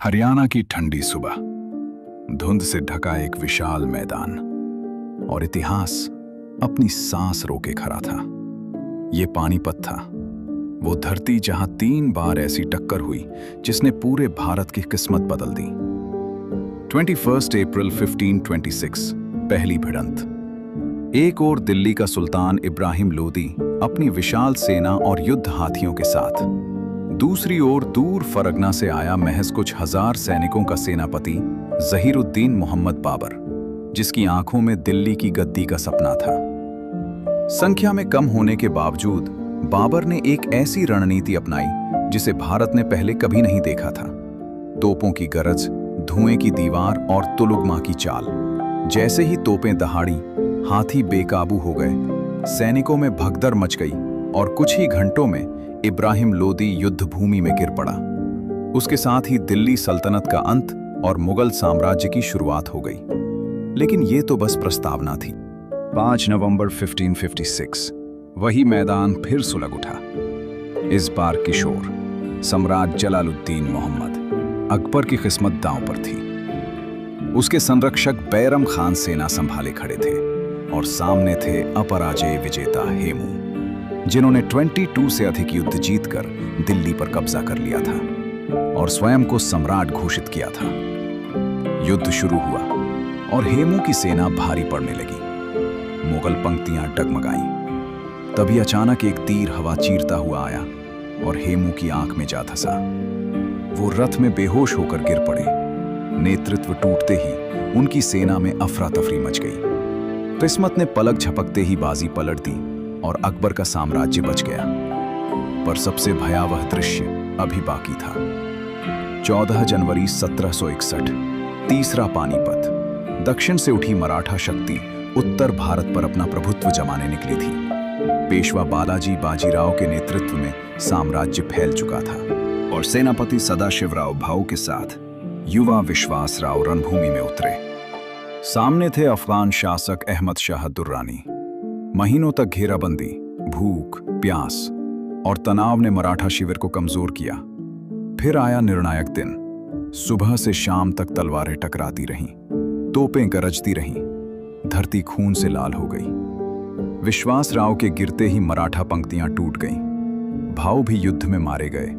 हरियाणा की ठंडी सुबह, धुंध से ढका एक विशाल मैदान और इतिहास अपनी सांस रोके खड़ा था। ये पानीपत था, वो धरती जहां 3 बार ऐसी टक्कर हुई जिसने पूरे भारत की किस्मत बदल दी। 21 अप्रैल 1526 पहली भिड़ंत। एक ओर दिल्ली का सुल्तान इब्राहिम लोदी अपनी विशाल सेना और युद्ध हाथियों के साथ, दूसरी ओर दूर फरगना से आया महज कुछ हजार सैनिकों का सेनापति जहीरुद्दीन मोहम्मद बाबर, जिसकी आंखों में दिल्ली की गद्दी का सपना था। संख्या में कम होने के बावजूद बाबर ने एक ऐसी रणनीति अपनाई जिसे भारत ने पहले कभी नहीं देखा था। तोपों की गरज, धुएं की दीवार और तुलुगमा की चाल। जैसे ही तोपें दहाड़ी, हाथी बेकाबू हो गए, सैनिकों में भगदड़ मच गई और कुछ ही घंटों में इब्राहिम लोदी युद्ध भूमि में गिर पड़ा। उसके साथ ही दिल्ली सल्तनत का अंत और मुगल साम्राज्य की शुरुआत हो गई। लेकिन ये तो बस प्रस्तावना थी। 5 नवंबर 1556 वही मैदान फिर सुलग उठा। इस बार किशोर सम्राट जलालुद्दीन मोहम्मद अकबर की किस्मत दांव पर थी। उसके संरक्षक बैरम खान सेना संभाले खड़े थे और सामने थे अपराजय विजेता हेमू, जिन्होंने 22 से अधिक युद्ध जीतकर दिल्ली पर कब्जा कर लिया था और स्वयं को सम्राट घोषित किया था। युद्ध शुरू हुआ और हेमू की सेना भारी पड़ने लगी। मुगल पंक्तियां डगमगाईं। तभी अचानक एक तीर हवा चीरता हुआ आया और हेमू की आंख में जा धंसा। वो रथ में बेहोश होकर गिर पड़े। नेतृत्व टूटते ही उनकी सेना में अफरा तफरी मच गई। किस्मत ने पलक झपकते ही बाजी पलट दी और अकबर का साम्राज्य बच गया। पर सबसे भयावह दृश्य अभी बाकी था। 14 जनवरी 1761 तीसरा पानीपत। दक्षिण से उठी मराठा शक्ति उत्तर भारत पर अपना प्रभुत्व जमाने निकली थी। पेशवा बालाजी बाजीराव के नेतृत्व में साम्राज्य फैल चुका था और सेनापति सदाशिवराव भाऊ के साथ युवा विश्वासराव रणभूमि में उतरे। सामने थे अफगान शासक अहमद शाह दुर्रानी। महीनों तक घेराबंदी, भूख, प्यास और तनाव ने मराठा शिविर को कमजोर किया। फिर आया निर्णायक दिन। सुबह से शाम तक तलवारें टकराती रहीं, तोपें गरजती रहीं, धरती खून से लाल हो गई। विश्वासराव के गिरते ही मराठा पंक्तियां टूट गईं। भाऊ भी युद्ध में मारे गए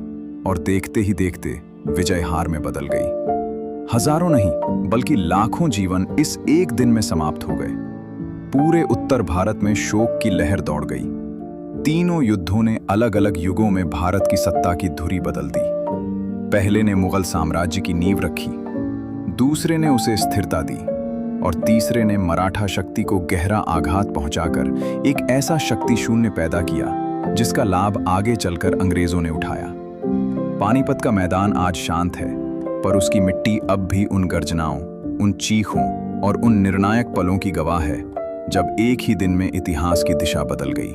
और देखते ही देखते विजय हार में बदल गई। हजारों नहीं बल्कि लाखों जीवन इस एक दिन में समाप्त हो गए। पूरे उत्तर भारत में शोक की लहर दौड़ गई। तीनों युद्धों ने अलग अलग युगों में भारत की सत्ता की धुरी बदल दी। पहले ने मुगल साम्राज्य की नींव रखी, दूसरे ने उसे स्थिरता दी और तीसरे ने मराठा शक्ति को गहरा आघात पहुंचाकर एक ऐसा शक्ति शून्य पैदा किया जिसका लाभ आगे चलकर अंग्रेजों ने उठाया। पानीपत का मैदान आज शांत है, पर उसकी मिट्टी अब भी उन गर्जनाओं, उन चीखों और उन निर्णायक पलों की गवाह है जब एक ही दिन में इतिहास की दिशा बदल गई।